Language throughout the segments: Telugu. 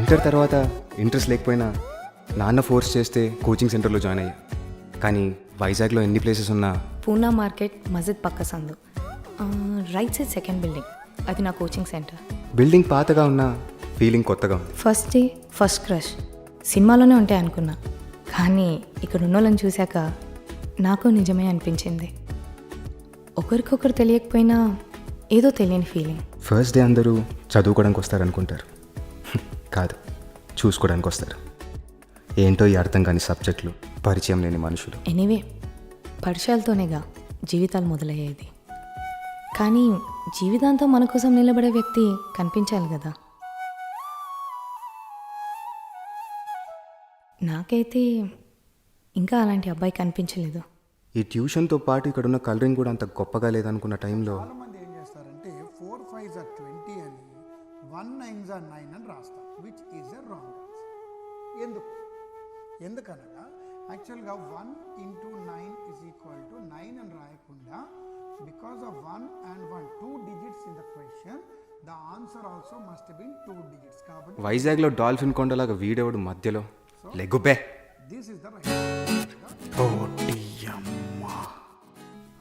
ఇంటర్ తర్వాత ఇంట్రెస్ట్ లేకపోయినా నాన్న ఫోర్స్ చేస్తే కోచింగ్ సెంటర్లో జాయిన్ అయ్యా. కానీ వైజాగ్లో ఎన్ని ప్లేసెస్ ఉన్నా పూనా మార్కెట్ మస్జిద్ పక్క సందు రైట్ సైడ్ సెకండ్ బిల్డింగ్, అది నా కోచింగ్ సెంటర్. బిల్డింగ్ పాతగా ఉన్న ఫీలింగ్ కొత్తగా ఉంది. ఫస్ట్ డే ఫస్ట్ క్రష్ సినిమాలోనే ఉంటాయి అనుకున్నా, కానీ ఇక్కడ ఉన్న వాళ్ళని చూశాక నాకు నిజమే అనిపించింది. ఒకరికొకరు తెలియకపోయినా ఏదో తెలియని ఫీలింగ్. ఫస్ట్ డే అందరూ చదువుకోవడానికి వస్తారనుకుంటారు, కాదు చూసుకోవడానికి వస్తారు. ఏంటో ఈ అర్థం కాని సబ్జెక్టులు, పరిచయం లేని మనుషులు. ఎనీవే, పరిచయాలతోనేగా జీవితాలు మొదలయ్యేది. కానీ జీవితాంతం మన కోసం నిలబడే వ్యక్తి కనిపించాలి కదా. నాకైతే ఇంకా అలాంటి అబ్బాయి కనిపించలేదు. ఈ ట్యూషన్తో పాటు ఇక్కడ ఉన్న కలరింగ్ కూడా అంత గొప్పగా లేదనుకున్న టైంలో చాలామంది ఏం చేస్తారంటే 4 5s are 20 అని 1 9s are 9 అని రాస్తాం, which is a wrong answer. ఎందుకనగా యాక్చువల్గా 1 into 9 is equal to 9 అని రాయకుండా, because of 1 and 1 2 digits in the question, the answer also must have been 2 digits. కాబట్టి వైజాగ్లో డాల్ఫిన్ కొండలాగా వీడేవాడు మధ్యలో లెగ్గుబే. this is the right answer.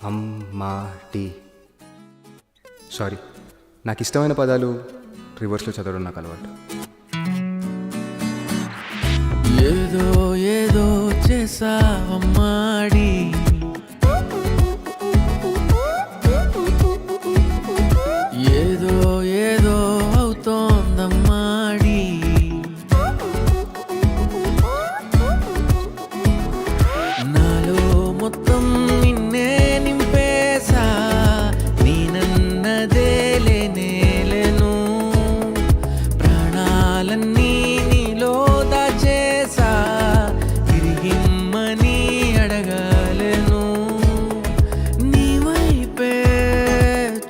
అమ్మాటి. సారీ, నాకు ఇష్టమైన పదాలు రివర్స్లో చదవడం నాకు అలవాటు. ఏదో ఏదో చేసావమ్మాడి, ఏదో ఏదో అవుతోందమ్మాడి, నాలో మొత్తం నిన్నే నింపేసా, నేనన్నదే లేనేలేను, ప్రాణాలన్నీ నీలో దాచేసా, తిరిగిమ్మని అడగాలేను, నీ వైపే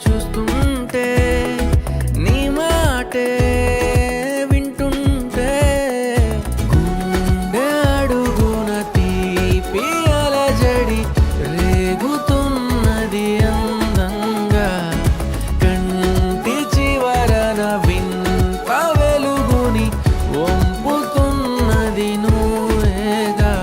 చూస్తుంటే, నీ మాటే వింటుంటే, గుండె అడుగున తీపి అలజడి రేగుతున్నది అందంగా, కంటి చివరన వింత వెలుగుని వంపుతున్నది నువ్వేగా.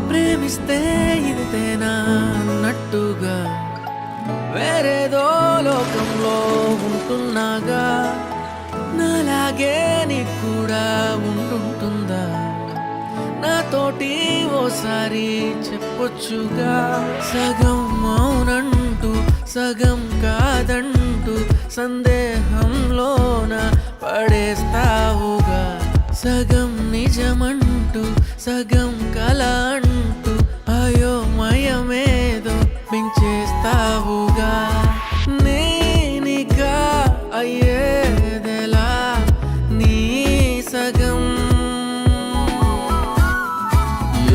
ప్రేమిస్తే ఇంతేనా అన్నట్టుగా, వేరేదో లోకంలో ఉంటున్నాగా, నాలాగే నీకు కూడా ఉంటుందా, నాతోటి ఓసారి చెప్పొచ్చుగా. సగం మౌనంటూ సగం కాదంటూ సందేహంలోన పడేస్తావుగా, సగం నిజమంటూ సగం కల అంటూ అయోమయమేదో పెంచేస్తావుగా. నేనిక అయ్యేదెలా నీ సగం,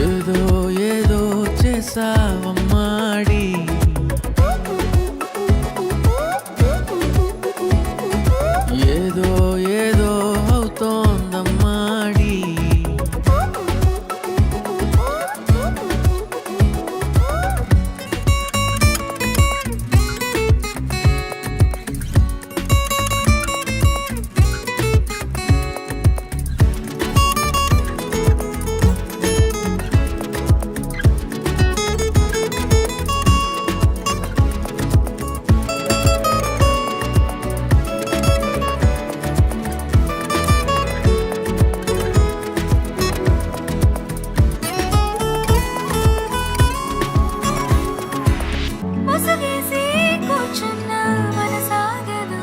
ఏదో ఏదో చేసావమ్మాడి, ఏదో ఏదో అవుతోందమ్మాడి. ముసుగేసి కూర్చున్నా మనసాగదు,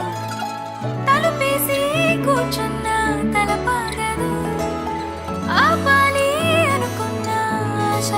తలుపేసి కూర్చున్నా తలపాగదు, ఆపాలి అనుకున్నా ఆశ